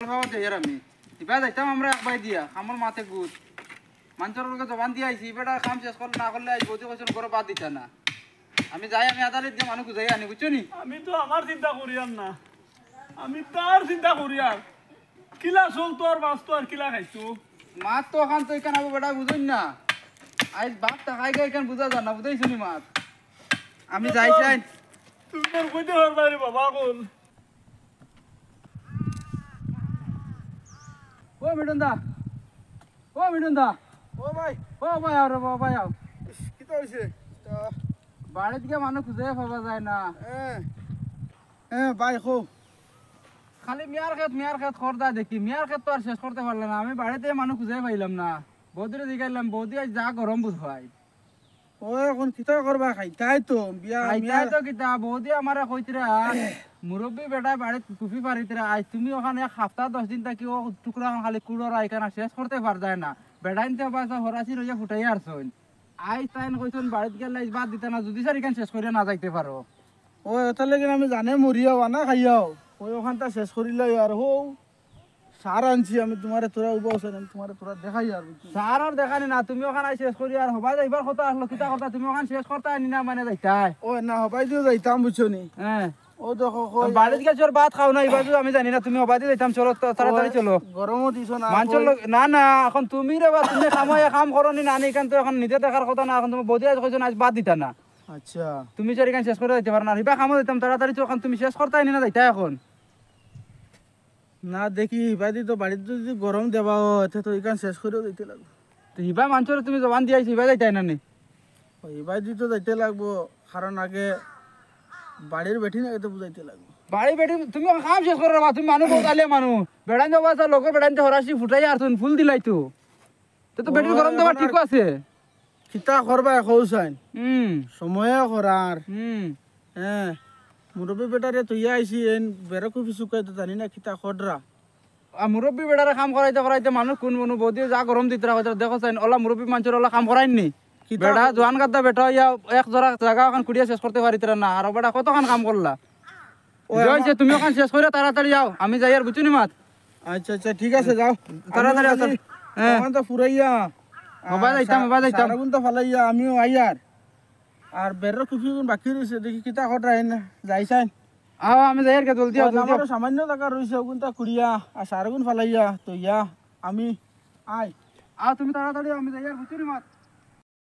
পাওয়া যাই আর আমি ইবা যাইতাম আমরা একবাই দিয়া আমার মাথে গুদ মানুষের লোকে জবান দিয়ে আইছি বেটা কাম শেষ করলে না করলে বৌদি কৈছেন ঘরে বাদ দিতা না আমি যাই আমি আদালত দিয়ে মানুষ যাই আনি বুঝছো নি আমি তো আমার চিন্তা করি আর না আমি তার চিন্তা করি আর কিলা চল তোর বাস তো আর কিলা খাইছো মাত তো ওখান তো এখানে আবো বেটা বুঝুন না আজ বাপ টাকাই গে এখানে বুঝা যান না বুঝাইছো নি মাত আমি যাই চাই তুমি তোর কইতে পারবা রে বাবা কোন ও মিঠুন দা ও মিঠুন দা ও ভাই ও ভাই আও রে ভাই আও কি তো হইছে বাড়ি থেকে মানুষ খুঁজে পাওয়া যায় না ভাই খো খালি মিয়ার খেত খরদা দেখি মিয়ার খেত তো আর শেষ করতে পারলাম না আমি বাড়িতে মানুষ খুঁজে পাইলাম না বৌদিরে জিগাইলাম বৌদি আজ যা গরম বুঝ ভাই ও এখন কিতা করবা খাইতাই তো বিয়া আইতাই তো কিতা বৌদি আমারে কইতরা মুরব্বী বেটা বাড়িত টুপি পারিতরা আজ তুমি ওখানে এক সপ্তাহ 10 দিন থাকি ও টুকরা খালি কুড়োর আইকানা শেষ করতে পার যায় না বেড়াইনতে বাসা হরাসি রইয়া ফুটাই আরছন আই তাইন কইছন বাড়িত গেলে বাদ দিতে না যদি সারি কান শেষ করে না যাইতে পারো ও এটা লেগে আমি জানে মরিয়াও আনা খাইয়াও ওই ওখানটা শেষ করিল আর হো সার আনছি আমি তোমারে তোরা উবাওছেন আমি তোমারে তোরা দেখাই আর সার আর দেখানি না তুমি ওখানে শেষ করি আর হবা যাইবার কথা আসলো কিতা কথা তুমি ওখানে শেষ করতে আনি না মানে যাইতাই ও না হবাই দিও যাইতাম বুঝছো নি হ্যাঁ ও দেখো বাড়িতে গেছো আর ভাত খাও না এবার আমি জানি না তুমি হবা দিয়ে যাইতাম চলো তাড়াতাড়ি চলো গরমও দিছো না মানুষের লোক না না এখন তুমি রে বা তুমি কাম করো নি না নি কারণ তো এখন নিজে দেখার কথা না এখন তুমি বৌদি আজ কইছো আজ বাদ দিতা না আচ্ছা তুমি চারি কান শেষ করে দিতে পারো না রিবা কামও দিতাম তাড়াতাড়ি তো এখন তুমি শেষ করতে আনি না যাইতা এখন না দেখি হিবাদি তো বাড়িতে যদি গরম দেবা এতে তো এখান শেষ করেও দিতে লাগবে তো হিবা মানুষের তুমি জবান দিয়ে আইছি হিবা যাইতাই না নি হিবাদি তো যাইতে লাগবো কারণ আগে বাড়ির বেঠি না তো বুঝাইতে লাগবে বাড়ি বেটি তুমি কাম শেষ করে রাখবা তুমি মানুষ বসালে মানুষ বেড়ান যাবা লোকের বেড়ান হরাসি ফুটাই আর তুমি ফুল দিলাই তো তো বেটির গরম দেওয়া ঠিক আছে খিতা করবা কৌসাইন সময়ে করার হুম হ্যাঁ মুরব্বী বেটারে তুইয়া আইসি এন বেড়া কুপি শুকাই তো জানি না খিতা খডরা মুরব্বী বেড়ারে কাম করাইতে মানুষ কোন মনু বৌদি যা গরম দিতে রাখা দেখো চাই ওলা মুরব্বী মানুষের ওলা কাম করাইনি বেটা জোয়ান গাদ্দা বেটা ইয়া এক জোড়া জায়গা ওখান কুড়িয়া শেষ করতে পারিতে না আর বেটা কতখান কাম করলা হয়েছে তুমি ওখান শেষ করে তাড়াতাড়ি যাও আমি যাই আর বুঝুনি মাত আচ্ছা আচ্ছা ঠিক আছে যাও তাড়াতাড়ি ওখান তো ফুরাইয়া মোবাইল যাইতাম সারাগুন তো ফালাইয়া আমিও আইয়ার আর বেড়ার কুপি বাকি রয়েছে দেখি কিতা খডরা এন যাইছাই আমি যাই আর কে জলদি আমারও সামান্য টাকা রয়েছে ওগুন তা কুড়িয়া আর সারাগুন ফালাইয়া তো ইয়া আমি আই তুমি তাড়াতাড়ি আমি যাই আর বুঝুনি মাত